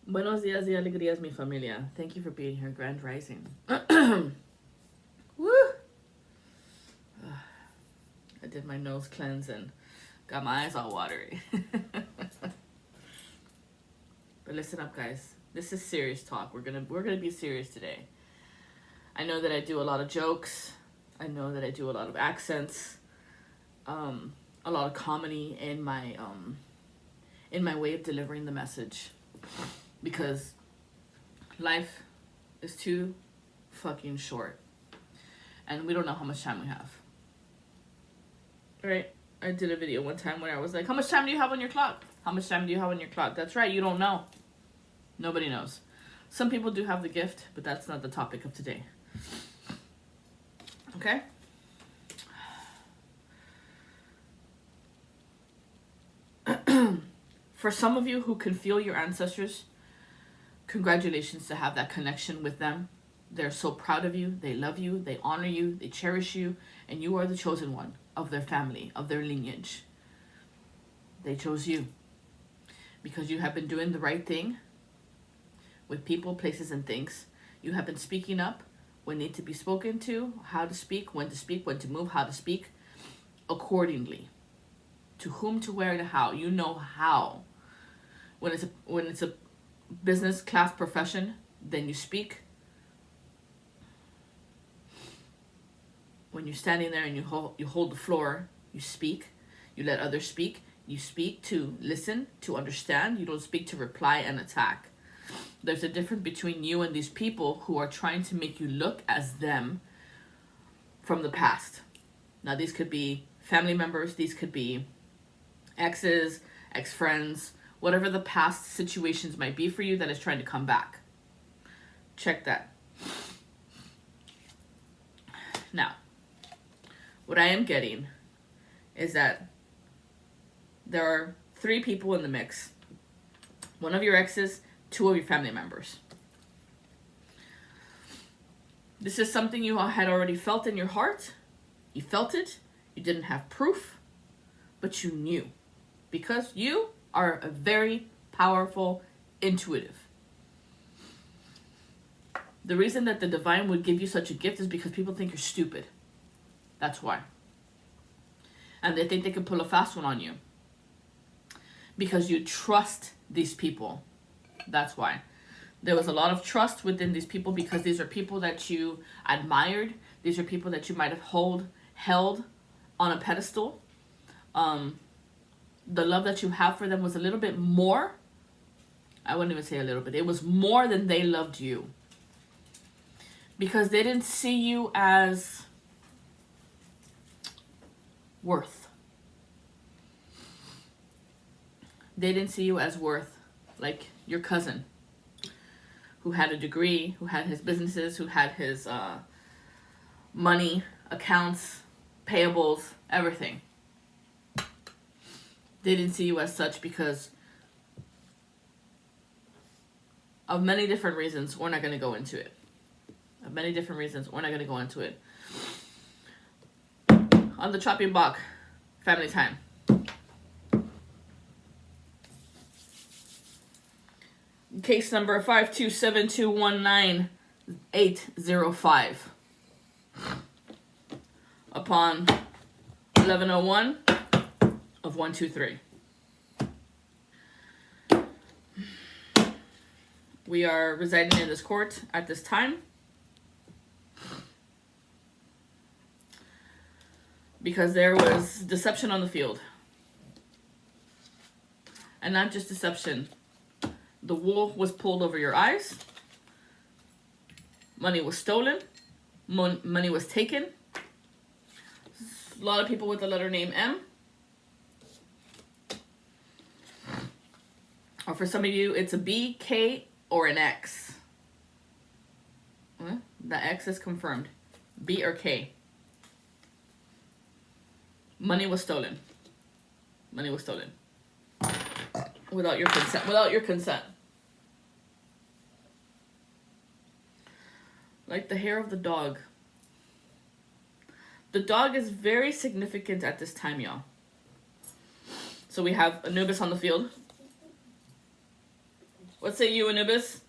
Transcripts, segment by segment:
Buenos días y alegrías, mi familia. Thank you for being here, Grand Rising. Woo! I did my nose cleanse and got my eyes all watery. But listen up, guys. This is serious talk. We're gonna be serious today. I know that I do a lot of jokes. I know that I do a lot of accents. A lot of comedy in my way of delivering the message, because life is too fucking short and we don't know how much time we have. Right? I did a video one time where I was like, how much time do you have on your clock? How much time do you have on your clock? That's right, you don't know. Nobody knows. Some people do have the gift, but that's not the topic of today. Okay? For some of you who can feel your ancestors, congratulations to have that connection with them. They're so proud of you. They love you. They honor you. They cherish you. And you are the chosen one of their family, of their lineage. They chose you because you have been doing the right thing with people, places, and things. You have been speaking up when need to be spoken to, how to speak, when to move, how to speak accordingly. To whom, to where, to how. You know how. When it's a business class profession, then you speak. When you're standing there and you hold the floor, you speak. You let others speak. You speak to listen, to understand. You don't speak to reply and attack. There's a difference between you and these people who are trying to make you look as them from the past. Now, these could be family members. These could be exes, ex-friends, whatever the past situations might be for you that is trying to come back. Check that. Now, what I am getting is that there are 3 people in the mix. One of your exes, 2 of your family members. This is something you had already felt in your heart. You felt it. You didn't have proof, but you knew. Because you are a very powerful intuitive. The reason that the divine would give you such a gift is because people think you're stupid. That's why. And they think they can pull a fast one on you. Because you trust these people. That's why. There was a lot of trust within these people because these are people that you admired. These are people that you might have held on a pedestal. The love that you have for them was a little bit more. I wouldn't even say a little bit. It was more than they loved you. Because they didn't see you as worth. They didn't see you as worth. Like your cousin, who had a degree, who had his businesses, who had his money, accounts, payables, everything. They didn't see you as such because of many different reasons. We're not going to go into it. Of many different reasons. We're not going to go into it. On the chopping block, family time. Case number 527219805. Upon 1101 of 123. We are residing in this court at this time because there was deception on the field. And not just deception. The wool was pulled over your eyes. Money was stolen. Money was taken. A lot of people with the letter name M. Or for some of you, it's a B, K, or an X. The X is confirmed. B or K. Money was stolen. Money was stolen. Without your consent. Without your consent. Like the hair of the dog. The dog is very significant at this time, y'all. So we have Anubis on the field. What say you, Anubis?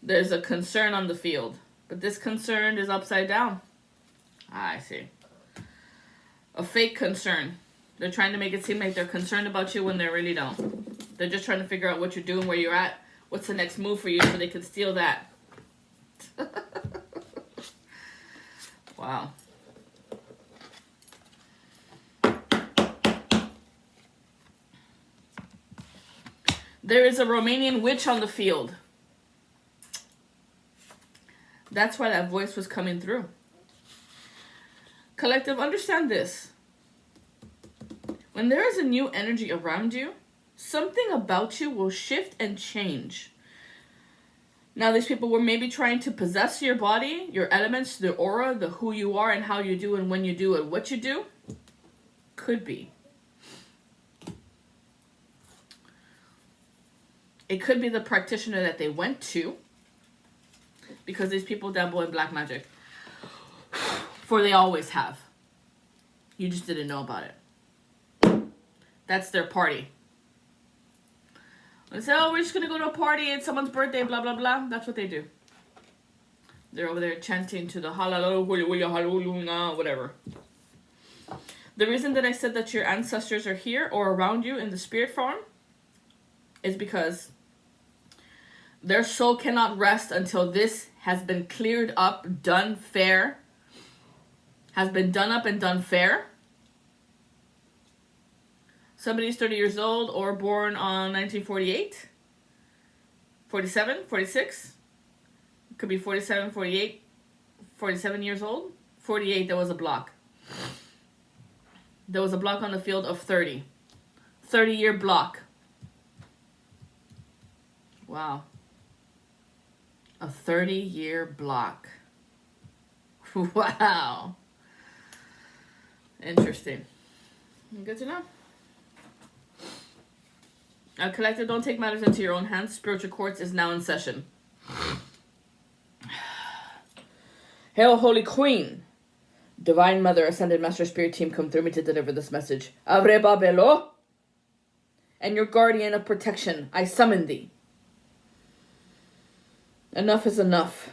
There's a concern on the field, but this concern is upside down. I see. A fake concern. They're trying to make it seem like they're concerned about you when they really don't. They're just trying to figure out what you're doing, where you're at, what's the next move for you so they can steal that. Wow. There is a Romanian witch on the field. That's why that voice was coming through. Collective, understand this. When there is a new energy around you, something about you will shift and change. Now, these people were maybe trying to possess your body, your elements, the aura, the who you are and how you do and when you do and what you do. Could be. It could be the practitioner that they went to, because these people dabble in black magic. For they always have. You just didn't know about it. That's their party. They say, oh, we're just going to go to a party. It's someone's birthday, blah, blah, blah. That's what they do. They're over there chanting to the hallelujah, whatever. The reason that I said that your ancestors are here or around you in the spirit form is because their soul cannot rest until this has been cleared up, done fair. Has been done up and done fair. Somebody's 30 years old or born on 1948, 47, 46. Could be 47, 48, 47 years old. 48, there was a block. There was a block on the field of 30. 30-year block. Wow. A 30-year block. Wow. Interesting. Good to know. Collective, don't take matters into your own hands. Spiritual Quartz is now in session. Hail, Holy Queen. Divine Mother, Ascended Master Spirit Team, come through me to deliver this message. Avreba Belo. And your guardian of protection, I summon thee. Enough is enough.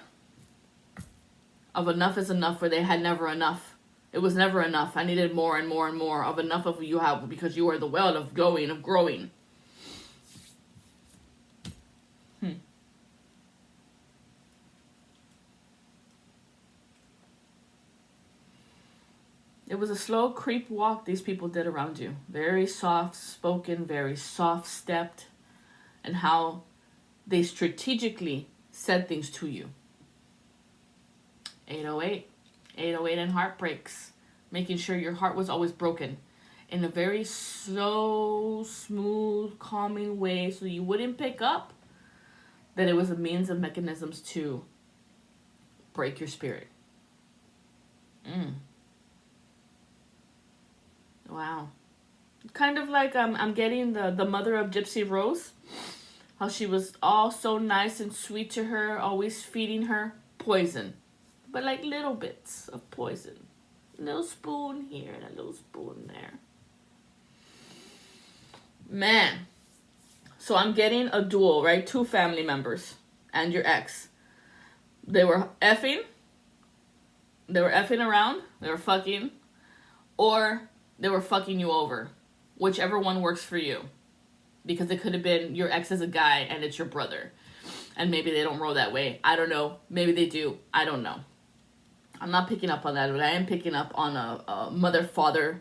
Of enough is enough, where they had never enough. It was never enough. I needed more and more and more of enough of you have, because you are the well of going, of growing. It was a slow creep walk these people did around you. Very soft spoken, very soft stepped, and how they strategically said things to you. 808. 808 and heartbreaks. Making sure your heart was always broken. In a very slow, smooth, calming way, so you wouldn't pick up that it was a means of mechanisms to break your spirit. Wow. Kind of like I'm getting the mother of Gypsy Rose. How she was all so nice and sweet to her, always feeding her poison. But like little bits of poison. A little spoon here and a little spoon there. Man. So I'm getting a duel, right? 2 family members and your ex. They were effing. They were effing around. They were fucking. Or they were fucking you over. Whichever one works for you. Because it could have been your ex is a guy and it's your brother. And maybe they don't roll that way. I don't know. Maybe they do. I don't know. I'm not picking up on that, but I am picking up on a mother-father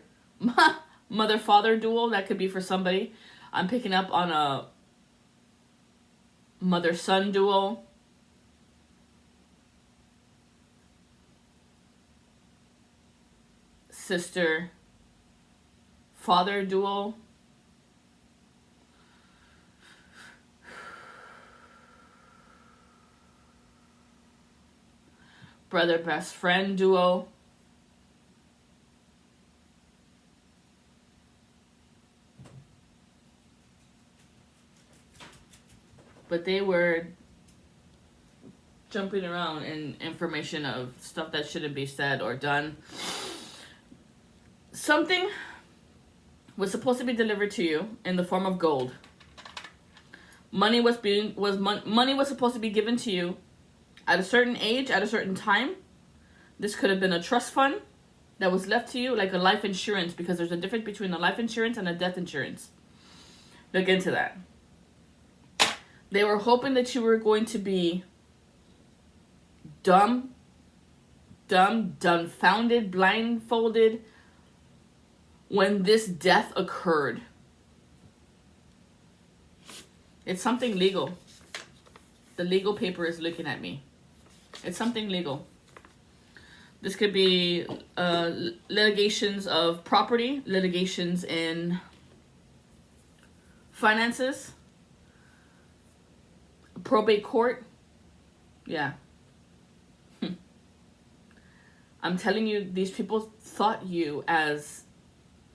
mother-father duel. That could be for somebody. I'm picking up on a mother-son duel. Sister-father duel. Brother best friend duo. But they were jumping around in information of stuff that shouldn't be said or done. Something was supposed to be delivered to you in the form of gold. Money was supposed to be given to you at a certain age, at a certain time. This could have been a trust fund that was left to you, like a life insurance, because there's a difference between a life insurance and a death insurance. Look into that. They were hoping that you were going to be dumbfounded, blindfolded when this death occurred. It's something legal. The legal paper is looking at me. It's something legal. This could be litigations of property, litigations in finances, probate court. Yeah. I'm telling you, these people thought you as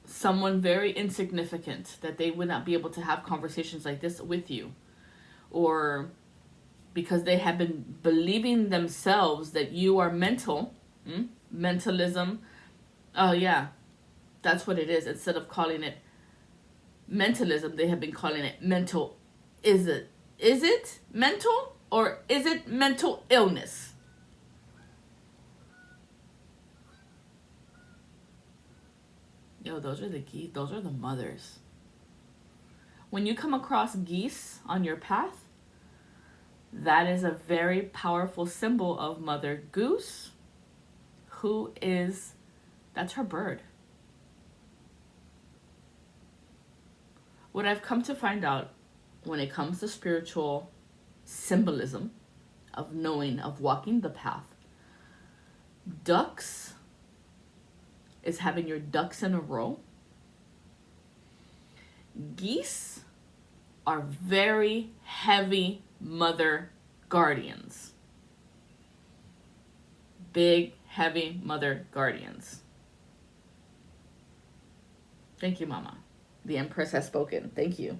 someone very insignificant, that they would not be able to have conversations like this with you, or because they have been believing themselves that you are mental. Mentalism. Oh yeah, that's what it is. Instead of calling it mentalism, they have been calling it mental. Is it mental, or is it mental illness? Yo, those are the geese. Those are the mothers. When you come across geese on your path, that is a very powerful symbol of Mother Goose, that's her bird. What I've come to find out when it comes to spiritual symbolism of knowing, of walking the path, ducks is having your ducks in a row. Geese are very heavy mother guardians. Big, heavy mother guardians. Thank you, Mama. The Empress has spoken. Thank you.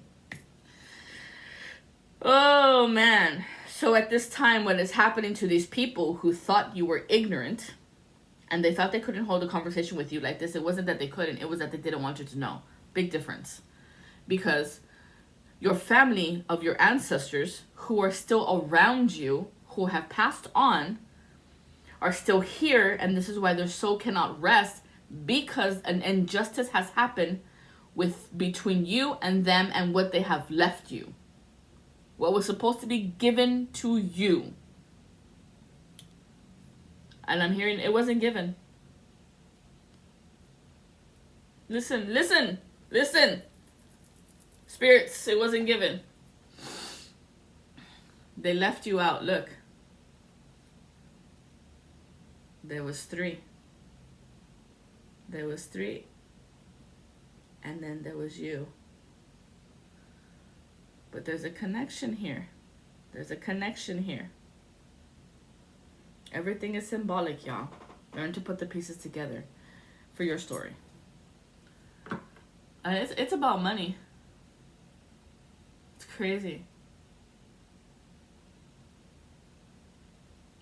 Oh, man. So at this time, what is happening to these people who thought you were ignorant, and they thought they couldn't hold a conversation with you like this, it wasn't that they couldn't, it was that they didn't want you to know. Big difference. Because your family of your ancestors who are still around you, who have passed on, are still here, and this is why their soul cannot rest, because an injustice has happened between you and them and what they have left you. What was supposed to be given to you. And I'm hearing it wasn't given. Listen. Spirits, it wasn't given. They left you out. Look. There was three. And then there was you. But there's a connection here. Everything is symbolic, y'all. Learn to put the pieces together for your story. It's about money. It's crazy.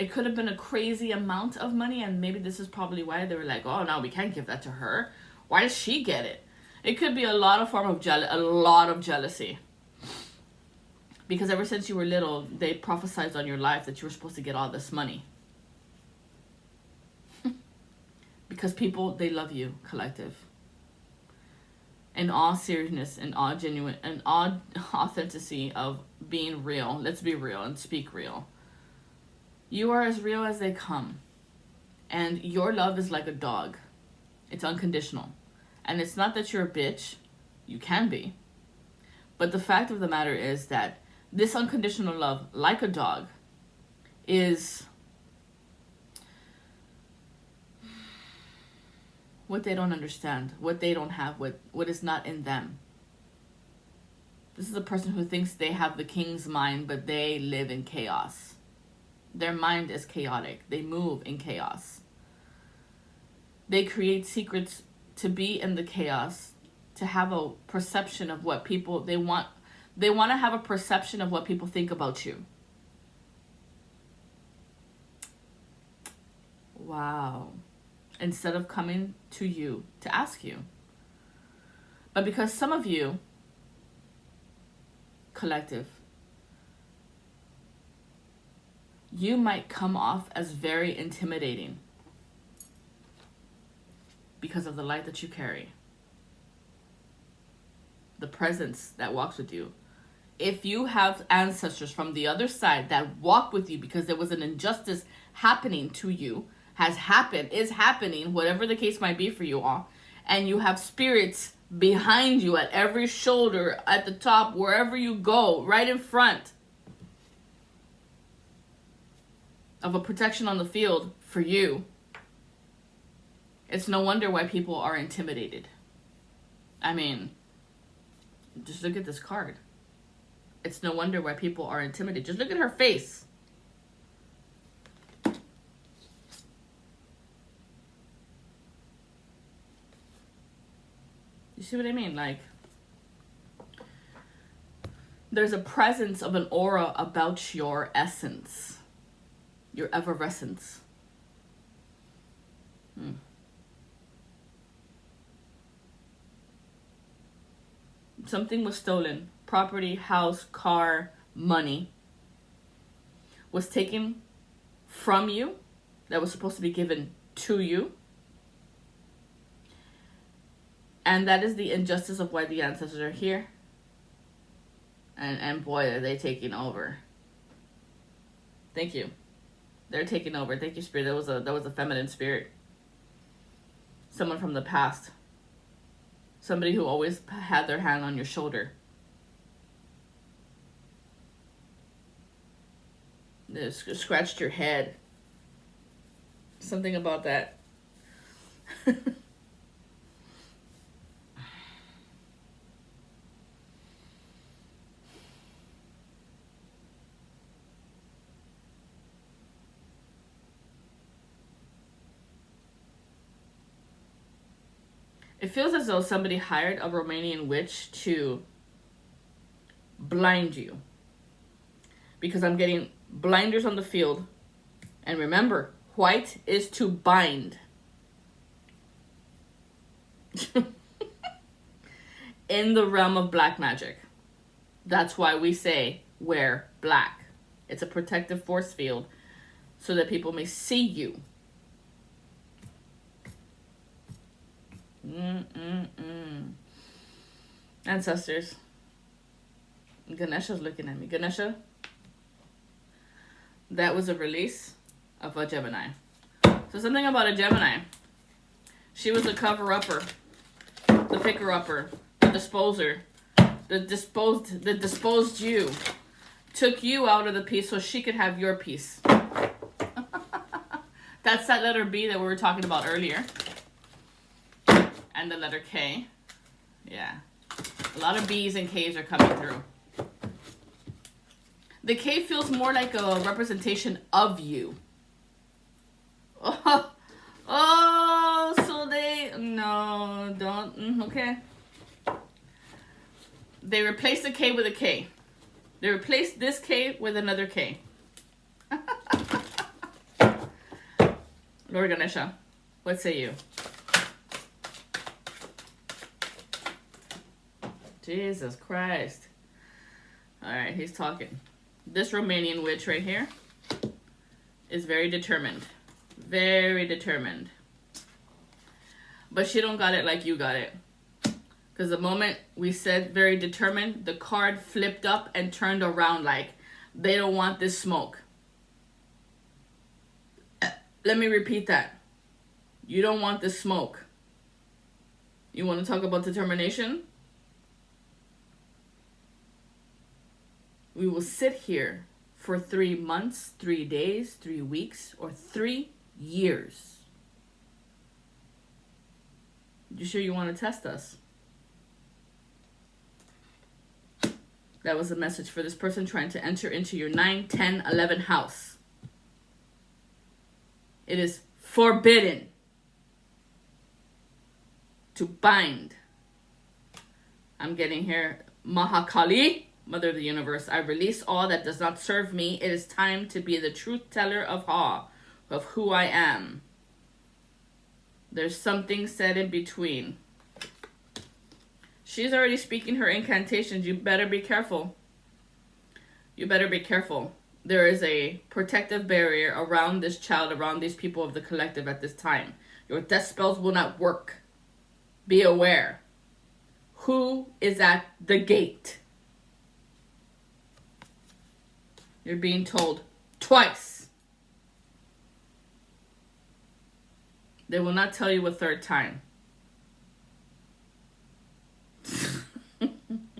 It could have been a crazy amount of money, and maybe this is probably why they were like, oh, no, we can't give that to her. Why does she get it? It could be a lot of jealousy. Because ever since you were little, they prophesied on your life that you were supposed to get all this money. Because people, they love you, collective. In all seriousness, in all genuine, in all authenticity of being real. Let's be real and speak real. You are as real as they come. And your love is like a dog. It's unconditional. And it's not that you're a bitch. You can be. But the fact of the matter is that this unconditional love, like a dog, is what they don't understand, what they don't have, what is not in them. This is a person who thinks they have the king's mind, but they live in chaos. Their mind is chaotic. They move in chaos. They create secrets to be in the chaos, to have a perception of what people, they want to have a perception of what people think about you. Wow. Instead of coming to you to ask you. But because some of you, collective, you might come off as very intimidating because of the light that you carry, the presence that walks with you. If you have ancestors from the other side that walk with you because there was an injustice happening to you, has happened, is happening, whatever the case might be for you all, and you have spirits behind you at every shoulder, at the top, wherever you go, right in front of a protection on the field for you, it's no wonder why people are intimidated. I mean, just look at this card. It's no wonder why people are intimidated. Just look at her face. You see what I mean? Like, there's a presence of an aura about your essence, your effervescence. Something was stolen. Property, house, car, money was taken from you that was supposed to be given to you. And that is the injustice of why the ancestors are here. And boy, are they taking over. Thank you. They're taking over. Thank you, Spirit. That was a feminine spirit. Someone from the past. Somebody who always had their hand on your shoulder. They scratched your head. Something about that. It feels as though somebody hired a Romanian witch to blind you. Because I'm getting blinders on the field. And remember, white is to bind. In the realm of black magic. That's why we say wear black. It's a protective force field so that people may see you. Ancestors. Ganesha's looking at me. Ganesha, that was a release of a Gemini. So something about a Gemini. She was a cover-upper, the picker-upper, the disposer, the disposed you. Took you out of the piece so she could have your piece. That's that letter B that we were talking about earlier. And the letter K. Yeah. A lot of B's and K's are coming through. The K feels more like a representation of you. Oh, so they... No, don't... Okay. They replaced the K with a K. They replaced this K with another K. Lord Ganesha, what say you? Jesus Christ. Alright, he's talking. This Romanian witch right here is very determined. Very determined. But she don't got it like you got it. Because the moment we said very determined, the card flipped up and turned around like they don't want this smoke. Let me repeat that. You don't want this smoke. You want to talk about determination? We will sit here for 3 months, 3 days, 3 weeks, or 3 years. You sure you want to test us? That was a message for this person trying to enter into your 9, 10, 11 house. It is forbidden to bind. I'm getting here, Mahakali, Mother of the Universe. I release all that does not serve me. It is time to be the truth teller of Ha, of who I am. There's something said in between. She's already speaking her incantations. You better be careful. You better be careful. There is a protective barrier around this child, around these people of the collective at this time. Your death spells will not work. Be aware. Who is at the gate? You're being told twice. They will not tell you a third time.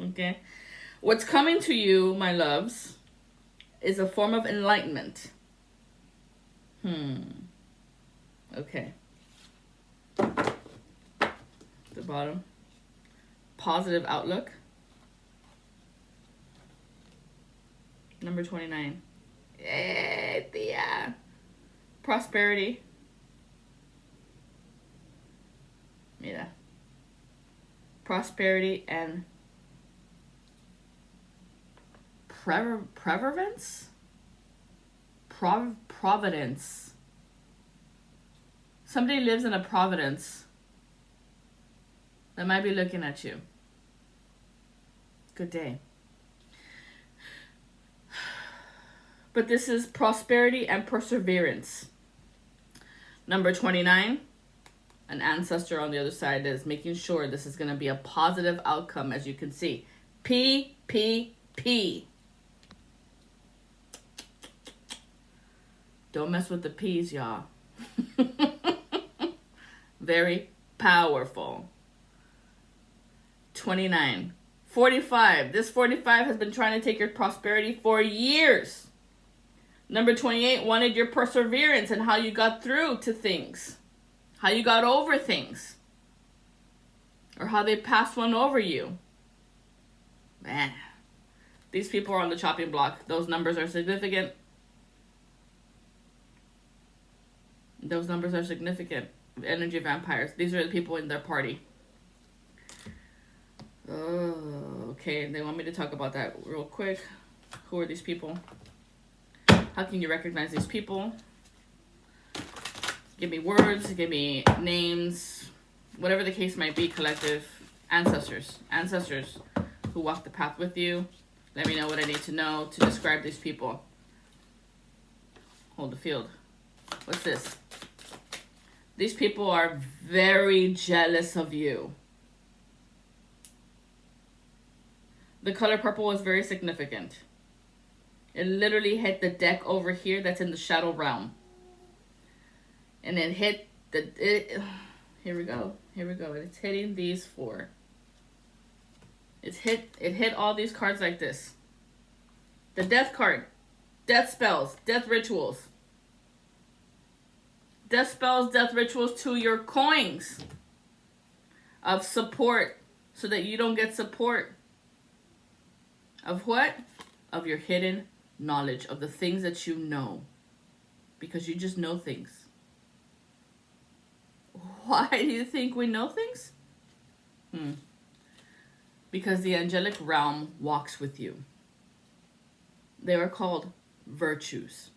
Okay? What's coming to you, my loves, is a form of enlightenment. Okay. The bottom. Positive outlook. Number 29. Yeah. Prosperity. Mira. Prosperity and providence? Providence. Somebody lives in a Providence that might be looking at you. Good day. But this is prosperity and perseverance. Number 29. An ancestor on the other side is making sure this is going to be a positive outcome, as you can see. P, P, P. Don't mess with the P's, y'all. Very powerful. 29. 45. This 45 has been trying to take your prosperity for years. Number 28 wanted your perseverance and how you got through to things. How you got over things. Or how they passed one over you. Man. These people are on the chopping block. Those numbers are significant. Those numbers are significant. Energy vampires. These are the people in their party. Oh, okay. They want me to talk about that real quick. Who are these people? How can you recognize these people? Give me words. Give me names. Whatever the case might be, collective. Ancestors. Ancestors who walk the path with you. Let me know what I need to know to describe these people. Hold the field. What's this? These people are very jealous of you. The color purple is very significant. It literally hit the deck over here that's in the shadow realm. And it hit here we go. Here we go. It's hitting these four. It hit all these cards like this. The death card. Death spells. Death rituals. Death spells, death rituals to your coins of support so that you don't get support. Of what? Of your hidden knowledge, of the things that you know. Because you just know things. Why do you think we know things? Because the angelic realm walks with you. They are called virtues.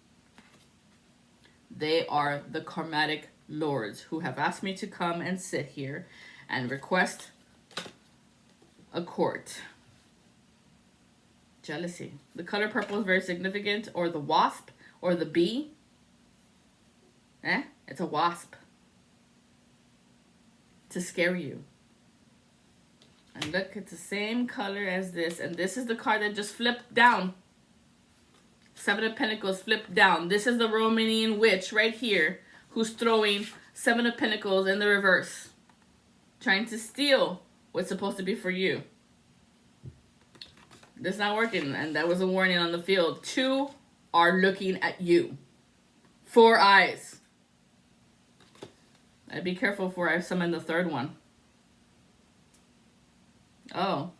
They are the karmatic lords who have asked me to come and sit here and request a court. Jealousy. The color purple is very significant, or the wasp, or the bee. It's a wasp. To scare you. And look, it's the same color as this, and this is the card that just flipped down. Seven of Pentacles flipped down. This is the Romanian witch right here who's throwing Seven of Pentacles in the reverse. Trying to steal what's supposed to be for you. That's not working, and that was a warning on the field. 2 are looking at you. 4 eyes. I'd be careful before I summon the third one. Oh.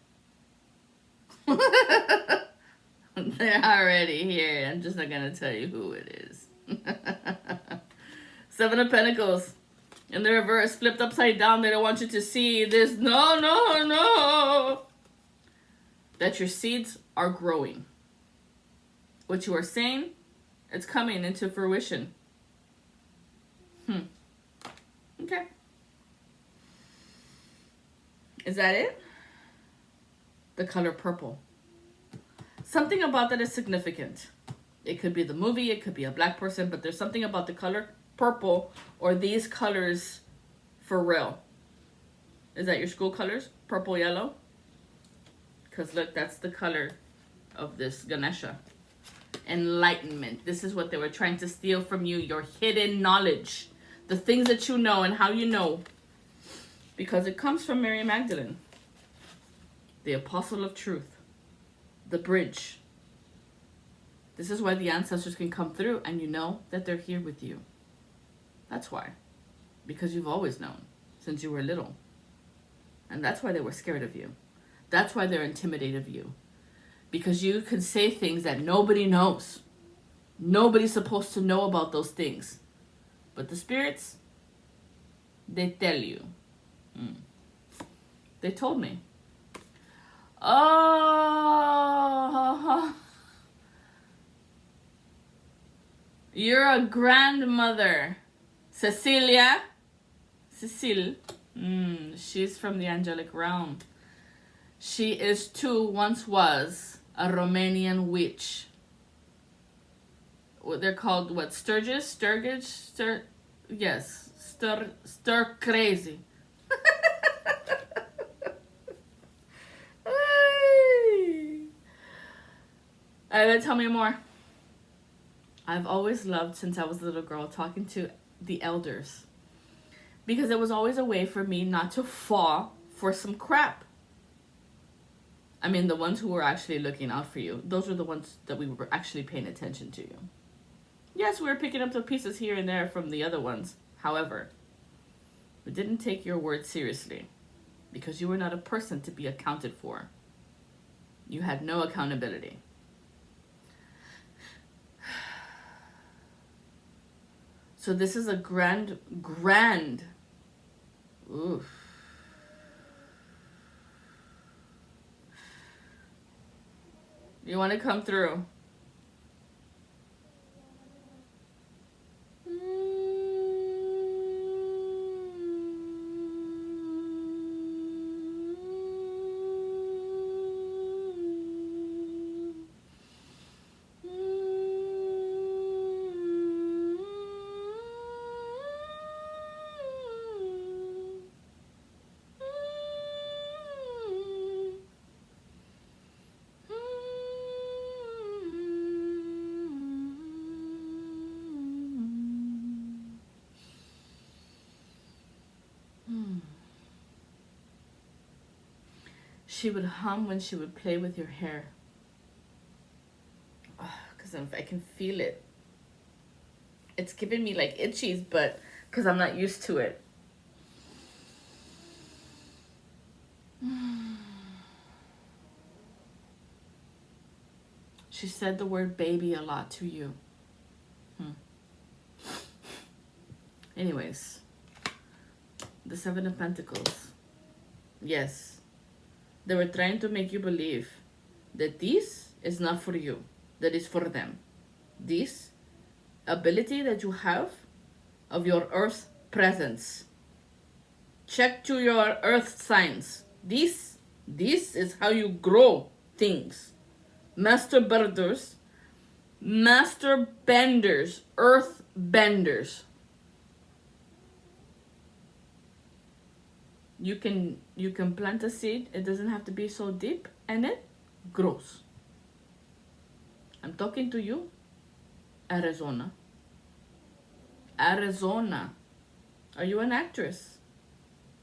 They're already here. I'm just not going to tell you who it is. 7 of Pentacles. In the reverse, flipped upside down. They don't want you to see this. No, no, no. That your seeds are growing. What you are saying, it's coming into fruition. Okay. Is that it? the color purple. Something about that is significant. It could be the movie, it could be a black person, but there's something about the color purple or these colors for real. Is that your school colors? Purple, yellow? Because look, that's the color of this Ganesha. Enlightenment. This is what they were trying to steal from you, your hidden knowledge. The things that you know and how you know. Because it comes from Mary Magdalene. The apostle of truth. The bridge. This is why the ancestors can come through and you know that they're here with you. That's why. Because you've always known since you were little. And that's why they were scared of you. That's why they're intimidated of you. Because you can say things that nobody knows. Nobody's supposed to know about those things. But the spirits, they tell you. They told me. Oh, you're a grandmother. Cecilia. Cecile. She's from the angelic realm. She is too, once was, a Romanian witch. What they're called, what, Sturgis? Yes, stir crazy. Then tell me more. I've always loved, since I was a little girl, talking to the elders. Because it was always a way for me not to fall for some crap. I mean, the ones who were actually looking out for you, those were the ones that we were actually paying attention to you. Yes, we were picking up the pieces here and there from the other ones. However, we didn't take your word seriously because you were not a person to be accounted for. You had no accountability. So this is a grand, oof. You want to come through? She would hum when she would play with your hair. Because I can feel it. It's giving me like itchies, but because I'm not used to it. She said the word baby a lot to you. Anyways, the Seven of Pentacles. Yes. They were trying to make you believe that this is not for you, that is for them. This ability that you have of your earth presence. Check to your earth signs. This is how you grow things. Master builders, master benders, earth benders. You can plant a seed. It doesn't have to be so deep, and it grows. I'm talking to you, Arizona. Arizona. Are you an actress?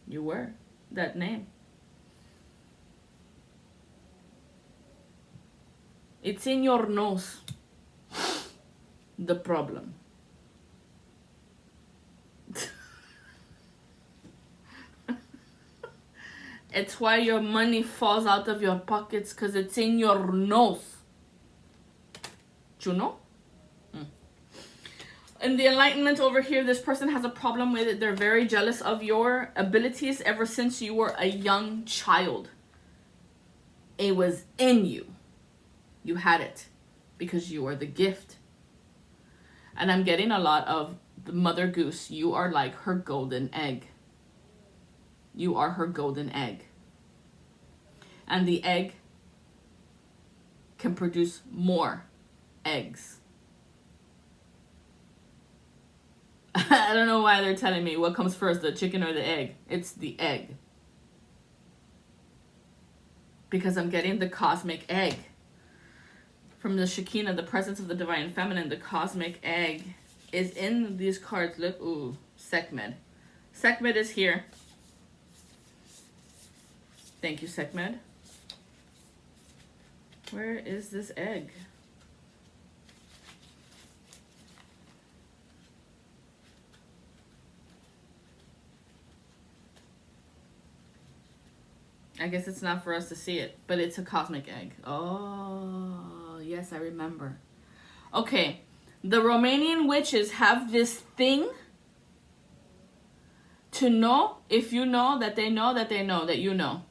You were. That name. It's in your nose. The problem. It's why your money falls out of your pockets, because it's in your nose. Do you know? In the enlightenment over here, this person has a problem with it. They're very jealous of your abilities ever since you were a young child. It was in you. You had it because you are the gift. And I'm getting a lot of the Mother Goose. You are like her golden egg. You are her golden egg. And the egg can produce more eggs. I don't know why they're telling me what comes first, the chicken or the egg. It's the egg. Because I'm getting the cosmic egg. From the Shekinah, the presence of the divine feminine, the cosmic egg is in these cards. Look, ooh, Sekhmet. Sekhmet is here. Thank you, Sekhmet. Where is this egg? I guess it's not for us to see it, but it's a cosmic egg. Oh, yes, I remember. Okay, the Romanian witches have this thing to know if you know that they know that they know that you know.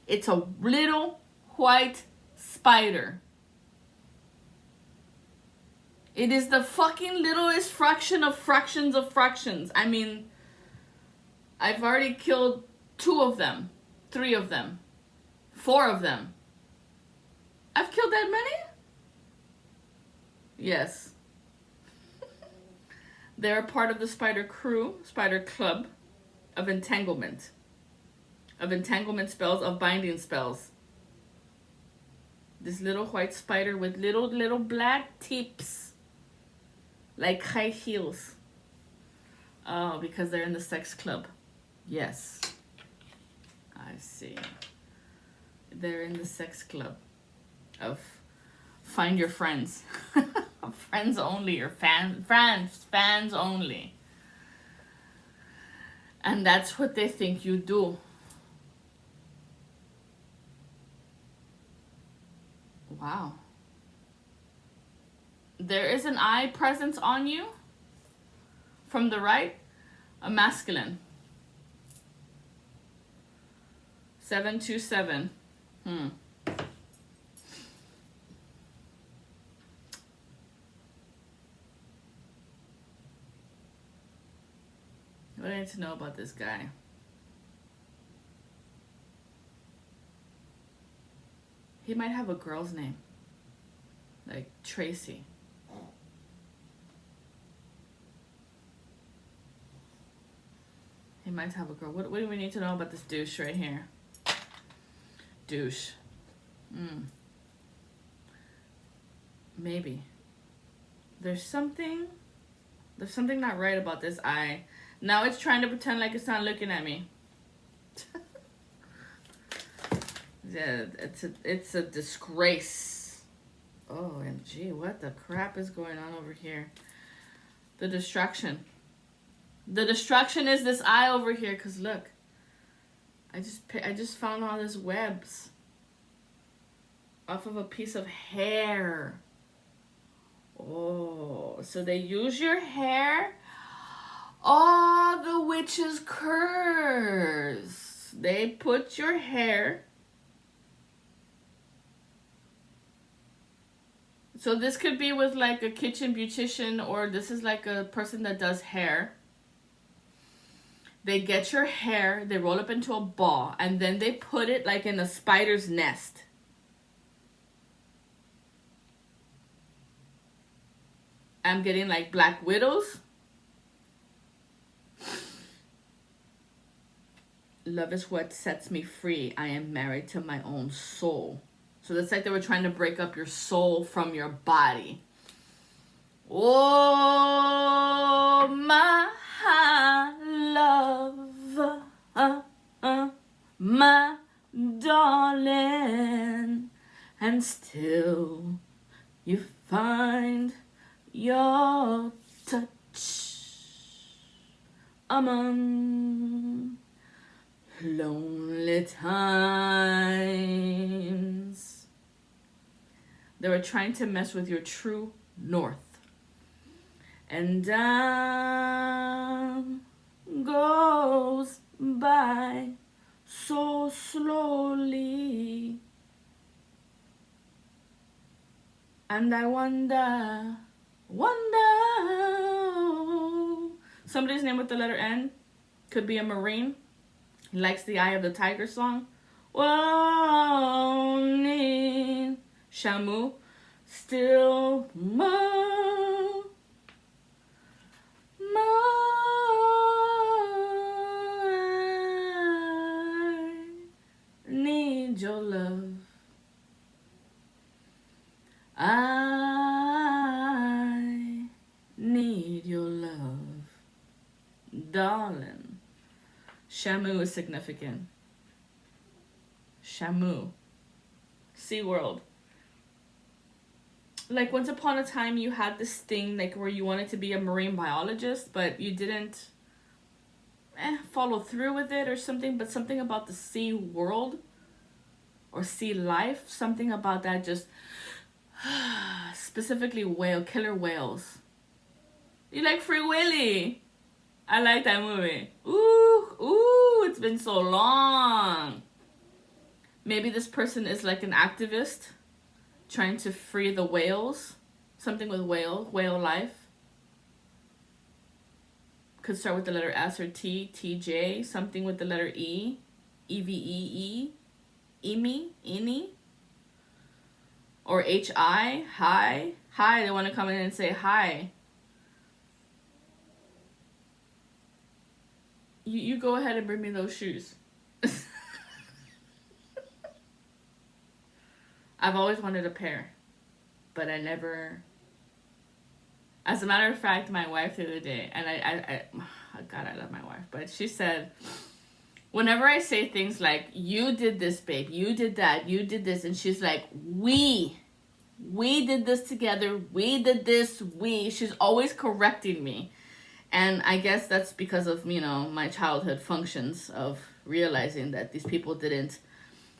It's a little white spider. It is the fucking littlest fraction of fractions of fractions. I mean, I've already killed 2 of them. 3 of them. 4 of them. I've killed that many? Yes. They're part of the spider crew, spider club of entanglement. Of entanglement spells, of binding spells. This little white spider with little black tips. Like high heels. Oh, because they're in the sex club. Yes. I see. They're in the sex club of find your friends. Friends only, or fans only. And that's what they think you do. Wow. There is an eye presence on you from the right, a masculine. 727. What do I need to know about this guy? He might have a girl's name. Like Tracy. He might have a girl. What do we need to know about this douche right here? Douche. Maybe. There's something not right about this eye. Now it's trying to pretend like it's not looking at me. Yeah, it's a disgrace. OMG, what the crap is going on over here? The distraction. The distraction is this eye over here, because look. I just found all these webs off of a piece of hair. Oh, so they use your hair? Oh, the witch's curse. They put your hair. So this could be with like a kitchen beautician, or this is like a person that does hair. They get your hair, they roll up into a ball, and then they put it like in a spider's nest. I'm getting like black widows. Love is what sets me free. I am married to my own soul. So that's like they were trying to break up your soul from your body. Oh, my love, my darling, and still you find your touch among lonely times. They were trying to mess with your true north. And time goes by so slowly, and I wonder. Somebody's name with the letter N could be a Marine. He likes the Eye of the Tiger song. Warning, Shamu. Still more. I need your love. I need your love, darling. Shamu is significant. Shamu. SeaWorld. Like, once upon a time, you had this thing, like, where you wanted to be a marine biologist, but you didn't follow through with it or something, but something about the sea world or sea life, something about that just, specifically killer whales. You like Free Willy? I like that movie. Ooh, it's been so long. Maybe this person is like an activist trying to free the whales. Something with whale life. Could start with the letter S or T, TJ. Something with the letter E, EVEE, Emi. Or HI, hi. Hi, they want to come in and say hi. You go ahead and bring me those shoes. I've always wanted a pair, but I never. As a matter of fact, my wife the other day, and God, I love my wife, but she said, whenever I say things like, you did this, babe, you did that, you did this, and she's like, we did this together, we did this, she's always correcting me. And I guess that's because of, my childhood functions of realizing that these people didn't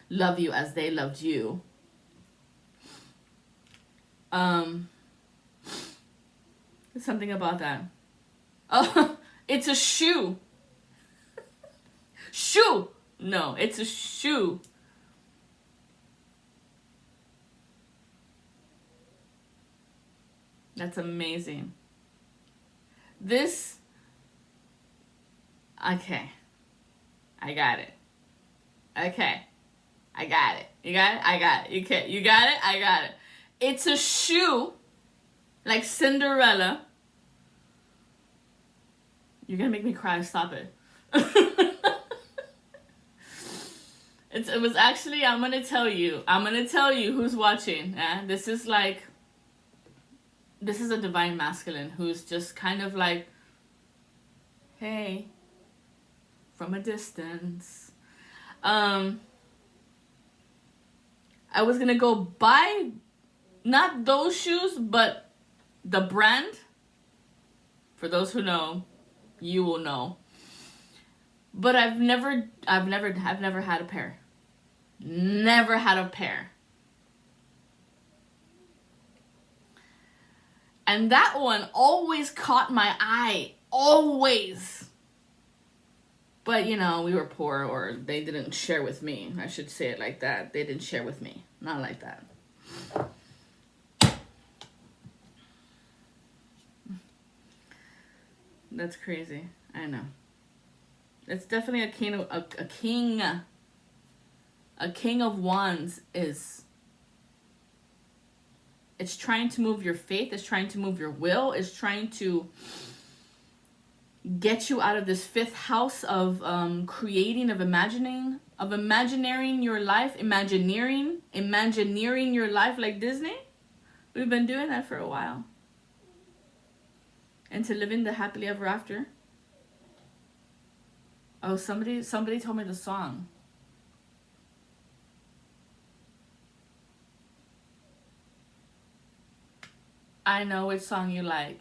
love you as they loved you. Something about that. Oh, it's a shoe. Shoe. No, it's a shoe. That's amazing. This. Okay. I got it. Okay. I got it. You got it? I got it. You got it? I got it. It's a shoe. Like Cinderella. You're gonna make me cry. Stop it. It was actually, I'm gonna tell you who's watching. This is a divine masculine who's just kind of like, hey, from a distance. I was gonna go buy not those shoes, but the brand. For those who know, you will know. But I've never had a pair. Never had a pair. And that one always caught my eye. Always. But, we were poor, or they didn't share with me. I should say it like that. They didn't share with me. Not like that. That's crazy. I know. It's definitely a king of wands is. It's trying to move your faith. It's trying to move your will. It's trying to get you out of this fifth house of creating, of imagining your life, imagineering your life like Disney. We've been doing that for a while. And to living the happily ever after. Oh, somebody told me the song. I know which song you like.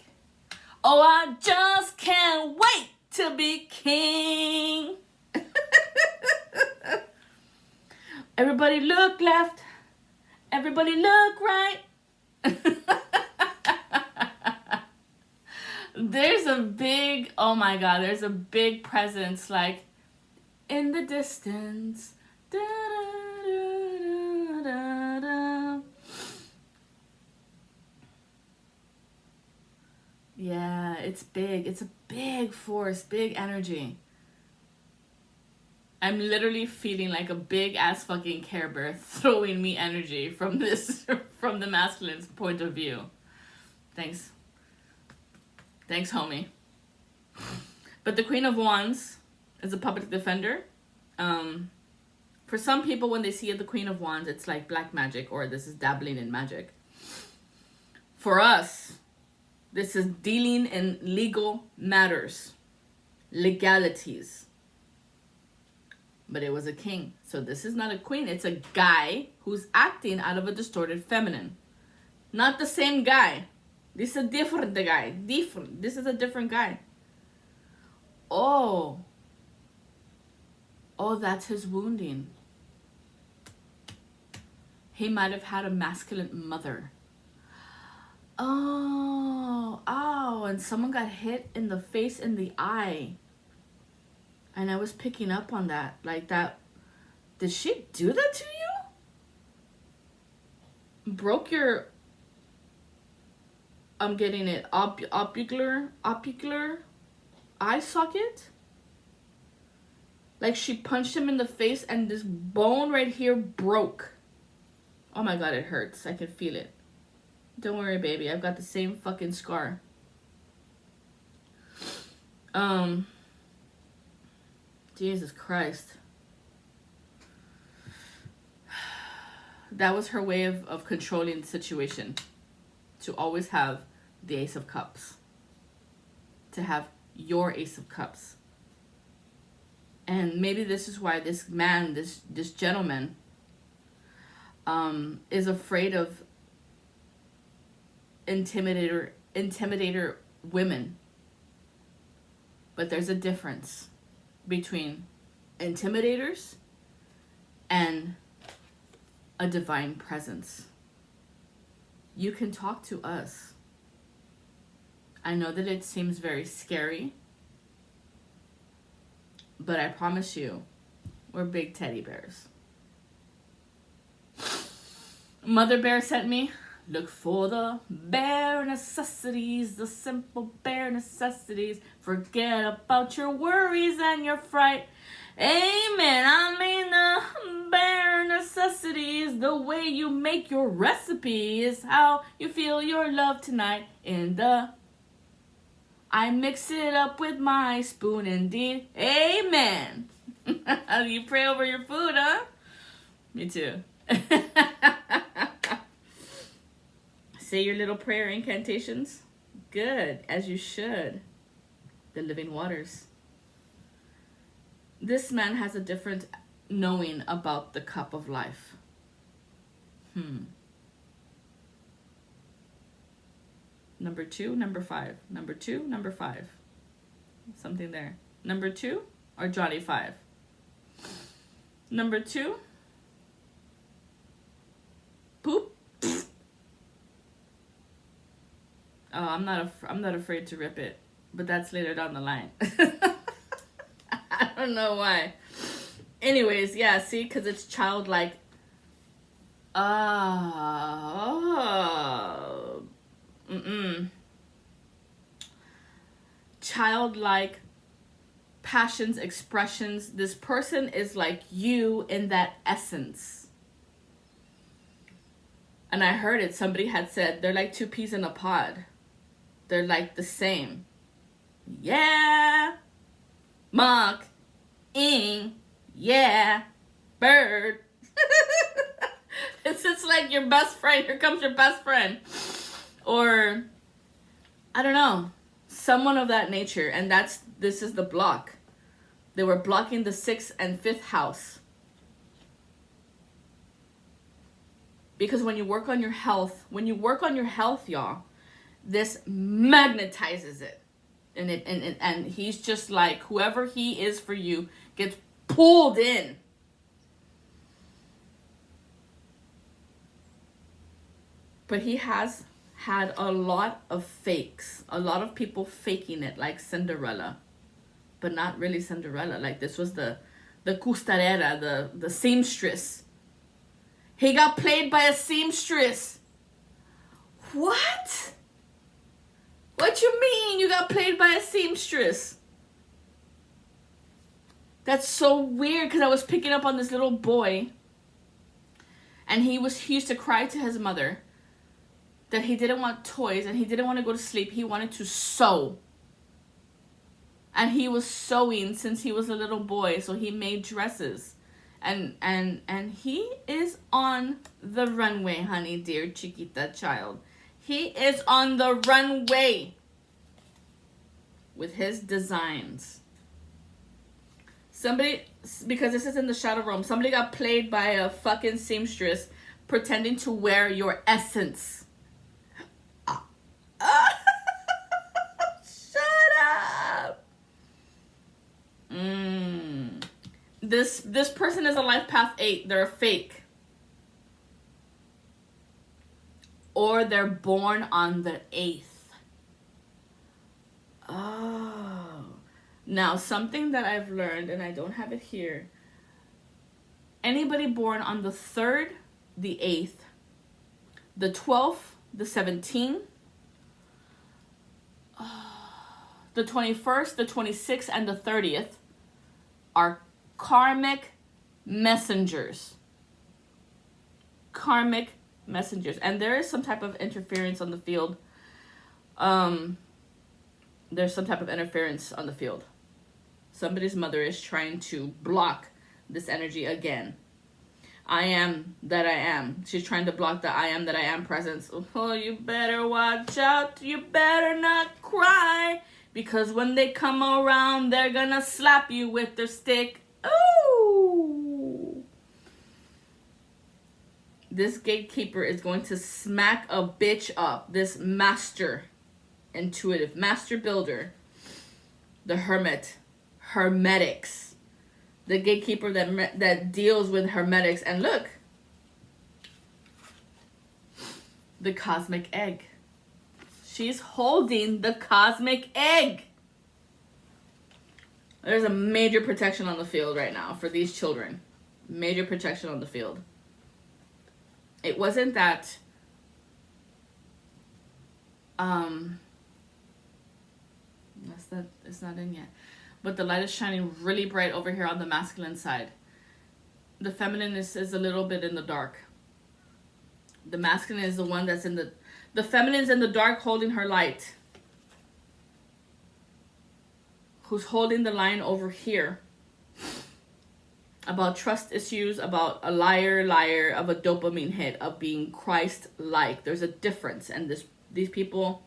Oh, I just can't wait to be king. Everybody look left. Everybody look right. There's a big presence, like, in the distance. Da, da, da, da, da. Yeah, it's big. It's a big force, big energy. I'm literally feeling like a big ass fucking Care Bear throwing me energy from this, from the masculine's point of view. Thanks. Thanks, homie. But the Queen of Wands is a public defender. For some people, when they see the Queen of Wands, it's like black magic, or this is dabbling in magic. For us, this is dealing in legal matters, legalities. But it was a king. So this is not a queen. It's a guy who's acting out of a distorted feminine. Not the same guy. This is a different guy. Different. This is a different guy. Oh, that's his wounding. He might have had a masculine mother. Oh, and someone got hit in the face, in the eye. And I was picking up on that. Like that. Did she do that to you? Broke your... I'm getting it. Ocular eye socket? Like she punched him in the face and this bone right here broke. Oh my god, it hurts. I can feel it. Don't worry, baby. I've got the same fucking scar. Jesus Christ. That was her way of controlling the situation. To always have the Ace of Cups. To have your Ace of Cups. And maybe this is why this man, this gentleman, is afraid of intimidator women. But there's a difference between intimidators and a divine presence. You can talk to us. I know that it seems very scary, but I promise you, we're big teddy bears. Mother Bear sent me, look for the bare necessities, the simple bare necessities. Forget about your worries and your fright. Amen. I mean the bare necessities. The way you make your recipe is how you feel your love tonight. I mix it up with my spoon indeed. Amen. You pray over your food, huh? Me too. Say your little prayer incantations. Good, as you should. The living waters. This man has a different knowing about the cup of life. Number 2, number 5. Number 2, number 5. Something there. Number 2 or Johnny 5? Number 2. Poop. Oh, I'm not afraid to rip it, but that's later down the line. I don't know why. Anyways, yeah, see, because it's childlike. Childlike passions, expressions. This person is like you in that essence. And I heard it. Somebody had said they're like 2 peas in a pod. They're like the same. Yeah. Mock. Ing. Yeah. Bird. It's like your best friend. Here comes your best friend. Or, I don't know. Someone of that nature. And this is the block. They were blocking the 6th and 5th house. Because when you work on your health, y'all, this magnetizes it. And he's just like, whoever he is for you gets pulled in. But he has had a lot of fakes. A lot of people faking it like Cinderella. But not really Cinderella. Like this was the costurera, the seamstress. He got played by a seamstress. What? What you mean you got played by a seamstress? That's so weird, because I was picking up on this little boy, and he used to cry to his mother that he didn't want toys and he didn't want to go to sleep. He wanted to sew. And he was sewing since he was a little boy, so he made dresses. And he is on the runway, honey, dear chiquita child. He is on the runway with his designs. Somebody, because this is in the shadow realm, somebody got played by a fucking seamstress pretending to wear your essence. Shut up. This person is a life path 8. They're a fake. Or they're born on the 8th. Oh. Now, something that I've learned, and I don't have it here. Anybody born on the 3rd, the 8th, the 12th, the 17th, the 21st, the 26th, and the 30th are karmic messengers. Karmic messengers. And there is some type of interference on the field. There's some type of interference on the field. Somebody's mother is trying to block this energy again. I am that I am. She's trying to block the I am that I am presence. Oh, you better watch out. You better not cry. Because when they come around, they're gonna slap you with their stick. Ooh. This gatekeeper is going to smack a bitch up. This master intuitive, master builder. The hermit. Hermetics. The gatekeeper that deals with hermetics. And look. The cosmic egg. She's holding the cosmic egg. There's a major protection on the field right now for these children. Major protection on the field. It wasn't that it's not in yet. But the light is shining really bright over here on the masculine side. The feminine is a little bit in the dark. The masculine is the one that's in the feminine's in the dark holding her light. Who's holding the line over here. About trust issues, about a liar, of a dopamine hit, of being Christ-like. There's a difference. And these people,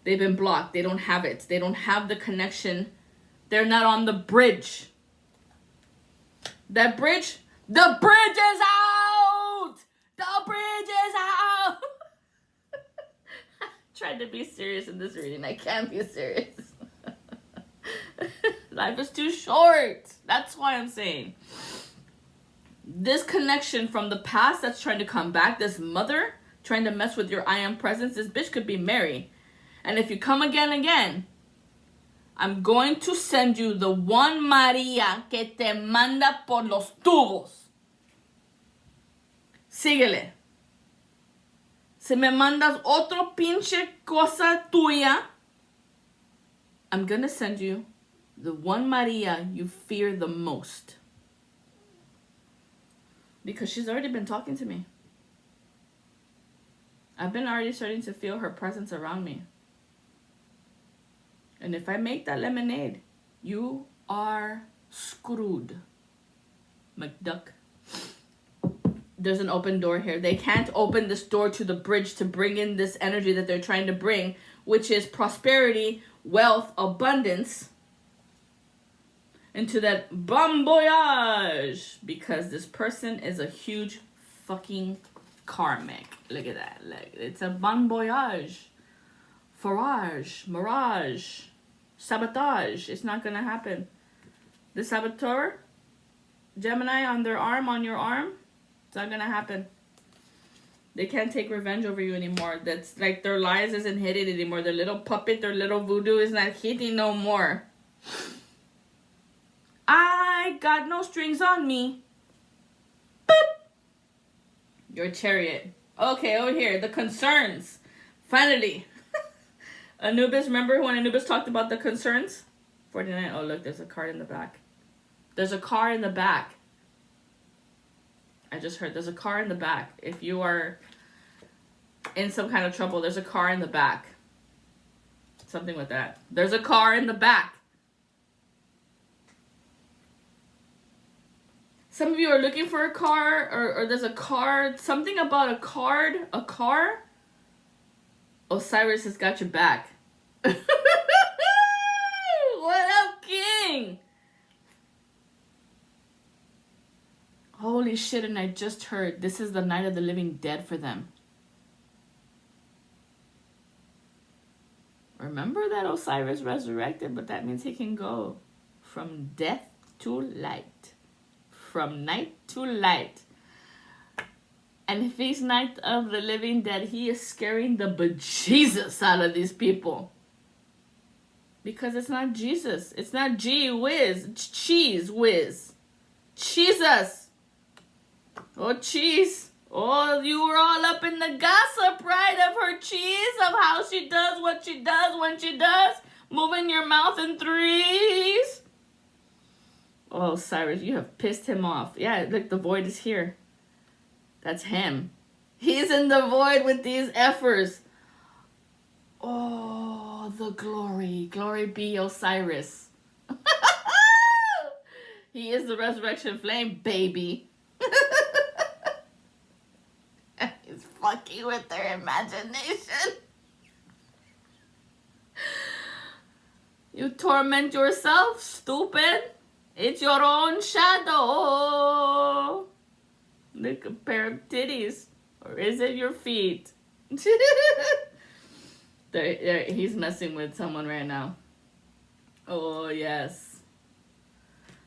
they've been blocked. They don't have it. They don't have the connection. They're not on the bridge. That bridge, the bridge is out! The bridge is out! I tried to be serious in this reading. I can't be serious. Life is too short. That's why I'm saying. This connection from the past that's trying to come back, this mother trying to mess with your I am presence, this bitch could be Mary. And if you come again, I'm going to send you the one María que te manda por los tubos. Síguele. Si me mandas otro pinche cosa tuya, I'm going to send you the one Maria you fear the most. Because she's already been talking to me. I've been already starting to feel her presence around me. And if I make that lemonade, you are screwed. McDuck. There's an open door here. They can't open this door to the bridge to bring in this energy that they're trying to bring, which is prosperity, wealth, abundance, into that bon voyage. Because this person is a huge fucking karmic. Look at that. Look, it's a bon voyage. Forage, mirage, sabotage. It's not gonna happen. The saboteur, Gemini on their arm, on your arm, it's not gonna happen. They can't take revenge over you anymore. That's like their lies isn't hitting anymore. Their little puppet, their little voodoo is not hitting no more. I got no strings on me. Boop. Your chariot. Okay, over here, the concerns. Finally. Anubis, remember when Anubis talked about the concerns? 49. Oh, look, there's a card in the back. There's a car in the back. I just heard there's a car in the back. If you are in some kind of trouble, there's a car in the back. Something with that. There's a car in the back. Some of you are looking for a car, or there's a car, something about a card, a car. Osiris has got your back. What up, King? Holy shit, and I just heard this is the night of the living dead for them. Remember that Osiris resurrected, but that means he can go from death to light. From night to light. And if he's night of the living dead, he is scaring the bejesus out of these people. Because it's not Jesus. It's not gee whiz. It's cheese whiz. Jesus. Oh, cheese. Oh, you were all up in the gossip, right? Of her cheese, of how she does what she does when she does. Moving your mouth in threes. Oh, Cyrus, you have pissed him off. Yeah, look, the void is here. That's him. He's in the void with these effers. Oh, the glory. Glory be Osiris. He is the resurrection flame, baby. He's fucking with their imagination. You torment yourself, stupid. It's your own shadow. Look, a pair of titties. Or is it your feet? He's messing with someone right now. Oh, yes.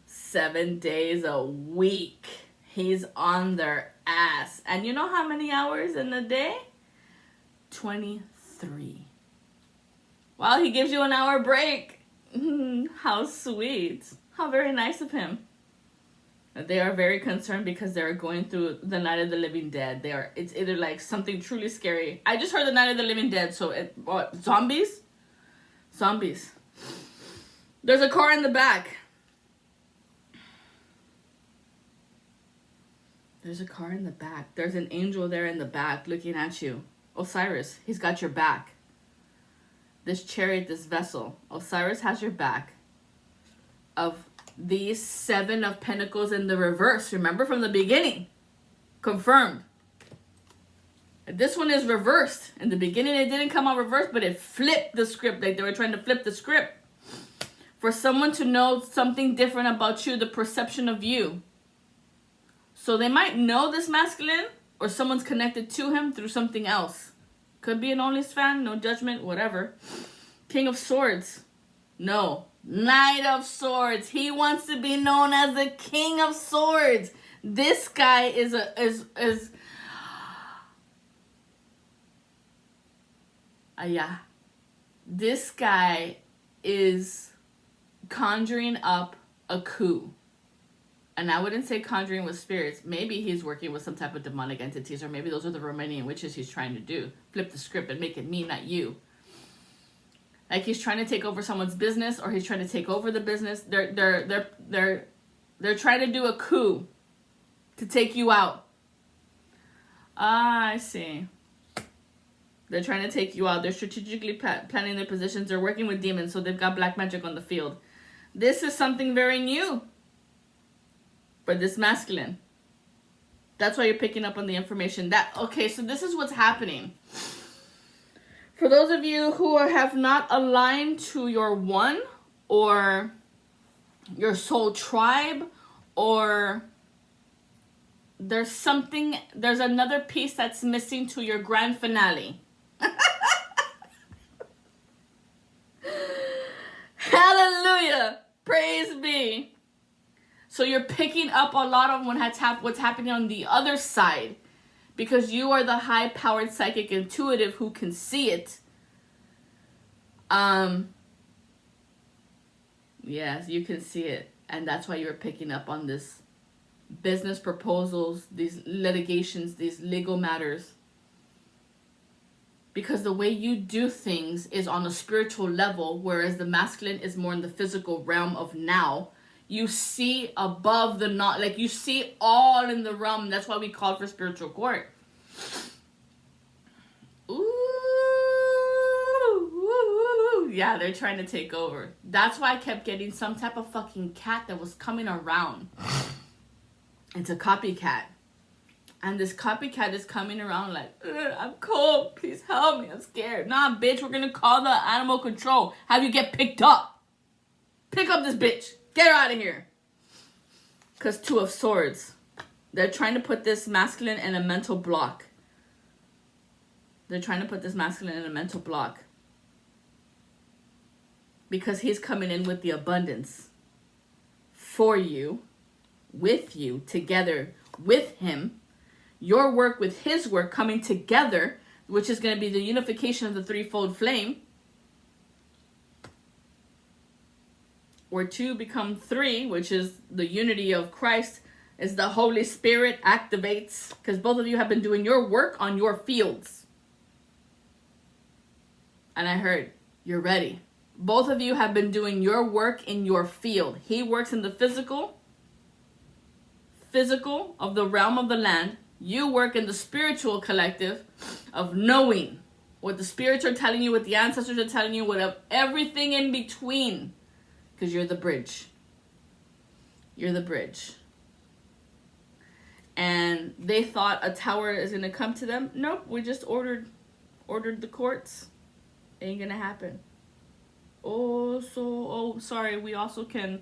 7 days a week. He's on their ass. And you know how many hours in the day? 23. Well, he gives you an hour break. How sweet. How very nice of him. They are very concerned because they're going through the night of the living dead. It's either like something truly scary. I just heard the night of the living dead. So what? Zombies? Zombies. There's a car in the back. There's a car in the back. There's an angel there in the back looking at you. Osiris, he's got your back. This chariot, this vessel. Osiris has your back. Of these 7 of Pentacles in the reverse. Remember from the beginning. Confirmed. This one is reversed. In the beginning it didn't come out reversed, but it flipped the script. Like they were trying to flip the script. For someone to know something different about you, the perception of you. So they might know this masculine, or someone's connected to him through something else. Could be an OnlyFans fan, no judgment, whatever. King of Swords. No. Knight of Swords. He wants to be known as the King of Swords. This guy is yeah. This guy is conjuring up a coup. And I wouldn't say conjuring with spirits. Maybe he's working with some type of demonic entities, or maybe those are the Romanian witches he's trying to do. Flip the script and make it me, not you. Like he's trying to take over someone's business, or he's trying to take over the business. They're trying to do a coup to take you out. Ah, I see. They're trying to take you out. They're strategically planning their positions. They're working with demons, so they've got black magic on the field. This is something very new for this masculine. That's why you're picking up on the information. Okay, so this is what's happening. For those of you who have not aligned to your one, or your soul tribe, or there's another piece that's missing to your grand finale. Hallelujah. Praise be. So you're picking up a lot of what's happening on the other side. Because you are the high-powered psychic intuitive who can see it. Yes, you can see it. And that's why you're picking up on this business proposals, these litigations, these legal matters. Because the way you do things is on a spiritual level, whereas the masculine is more in the physical realm of now. You see above the not, like you see all in the realm. That's why we called for spiritual court. Ooh, yeah, they're trying to take over. That's why I kept getting some type of fucking cat that was coming around. It's a copycat. And this copycat is coming around like, I'm cold. Please help me. I'm scared. Nah, bitch, we're going to call the animal control. Have you get picked up. Pick up this bitch. Get her out of here. Because 2 of Swords. They're trying to put this masculine in a mental block. They're trying to put this masculine in a mental block. Because he's coming in with the abundance. For you. With you. Together with him. Your work with his work coming together, which is going to be the unification of the threefold flame. Where 2 become 3, which is the unity of Christ, is the Holy Spirit activates. Because both of you have been doing your work on your fields. And I heard, you're ready. Both of you have been doing your work in your field. He works in the physical of the realm of the land. You work in the spiritual collective of knowing what the spirits are telling you, what the ancestors are telling you, what everything in between. Because you're the bridge. You're the bridge. And they thought a tower is going to come to them. Nope, we just ordered the courts. Ain't going to happen. Sorry, we also can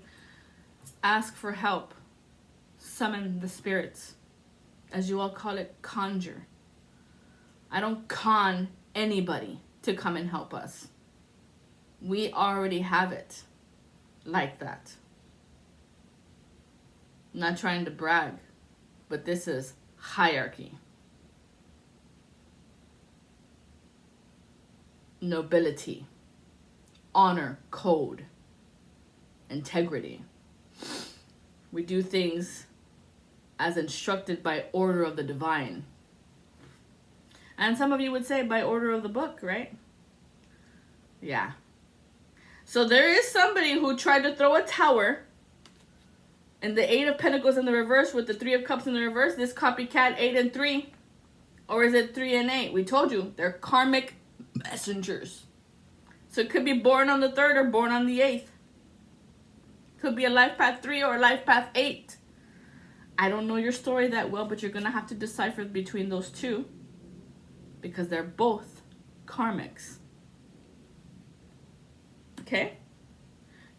ask for help. Summon the spirits. As you all call it, conjure. I don't con anybody to come and help us. We already have it like that. I'm not trying to brag, but this is hierarchy. Nobility. Honor, code, integrity. We do things as instructed by order of the divine. And some of you would say by order of the book, right? Yeah. So there is somebody who tried to throw a tower and the 8 of Pentacles in the reverse with the 3 of Cups in the reverse. This copycat 8 and 3. Or is it 3 and 8? We told you, they're karmic messengers. So it could be born on the 3rd or born on the 8th. Could be a life path 3 or a life path 8. I don't know your story that well, but you're going to have to decipher between those 2. Because they're both karmics. Okay?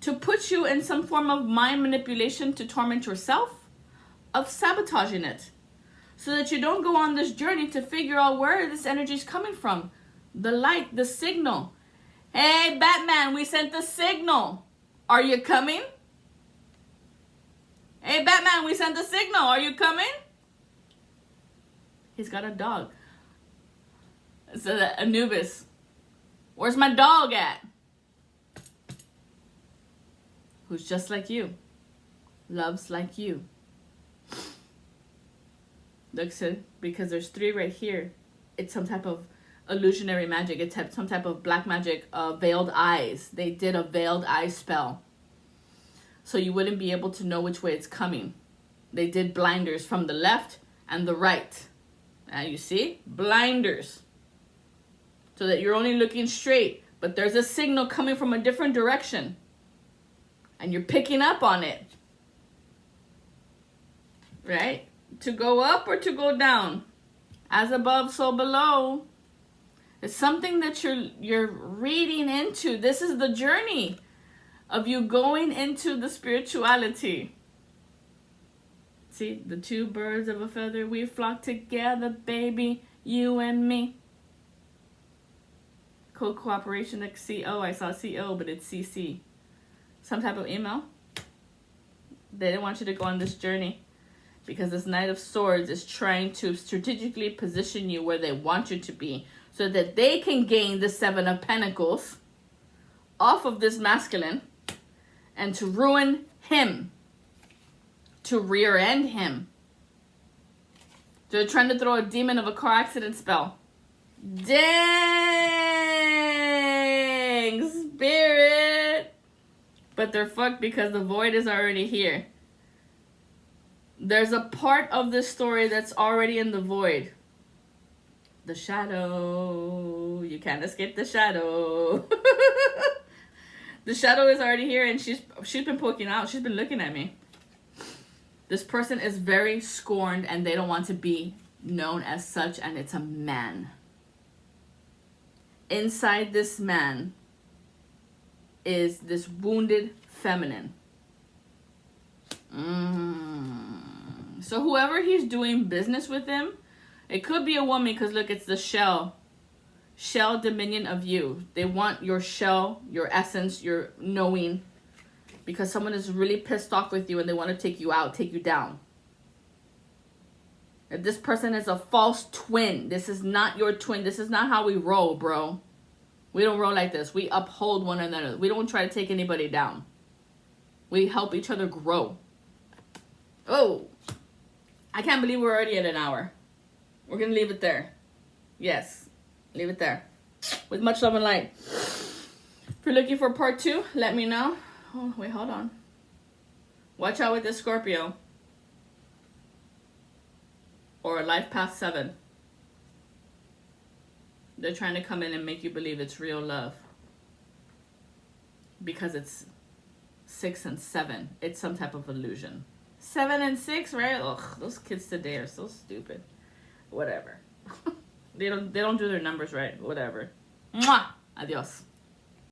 To put you in some form of mind manipulation to torment yourself, of sabotaging it. So that you don't go on this journey to figure out where this energy is coming from. The light, the signal. Hey, Batman, we sent the signal. Are you coming? Hey, Batman, we sent the signal. Are you coming? He's got a dog. So that Anubis. Where's my dog at? Who's just like you. Loves like you. Look, so because there's 3 right here. It's some type of illusionary magic. It's some type of black magic. Veiled eyes. They did a veiled eye spell. So you wouldn't be able to know which way it's coming. They did blinders from the left and the right. Now you see? Blinders. So that you're only looking straight. But there's a signal coming from a different direction. And you're picking up on it. Right? To go up or to go down. As above, so below. It's something that you're reading into. This is the journey of you going into the spirituality. See, the 2 birds of a feather, we flock together, baby, you and me. Co-cooperation, like CO. I saw CO, but it's CC. Some type of email. They didn't want you to go on this journey because this Knight of Swords is trying to strategically position you where they want you to be so that they can gain the 7 of Pentacles off of this masculine and to ruin him, to rear end him. They're trying to throw a demon of a car accident spell. Dang, Spirit. But they're fucked because the void is already here. There's a part of this story that's already in the void. The shadow. You can't escape the shadow. The shadow is already here, and she's been poking out. She's been looking at me. This person is very scorned, and they don't want to be known as such, and it's a man. Inside this man is this wounded feminine. So whoever he's doing business with him, it could be a woman, because look, it's the shell dominion of you. They want your shell, your essence, your knowing, because someone is really pissed off with you and they want to take you out, take you down. If this person is a false twin, this is not your twin. This is not how we roll, bro. We don't roll like this. We uphold one another. We don't try to take anybody down. We help each other grow. Oh, I can't believe we're already at an hour. We're going to leave it there. Yes, leave it there. With much love and light. If you're looking for part 2, let me know. Oh, wait, hold on. Watch out with this Scorpio. Or Life Path 7. They're trying to come in and make you believe it's real love. Because it's 6 and 7. It's some type of illusion. 7 and 6, right? Ugh, those kids today are so stupid. Whatever. They don't do their numbers right. Whatever. Mwah! Adios.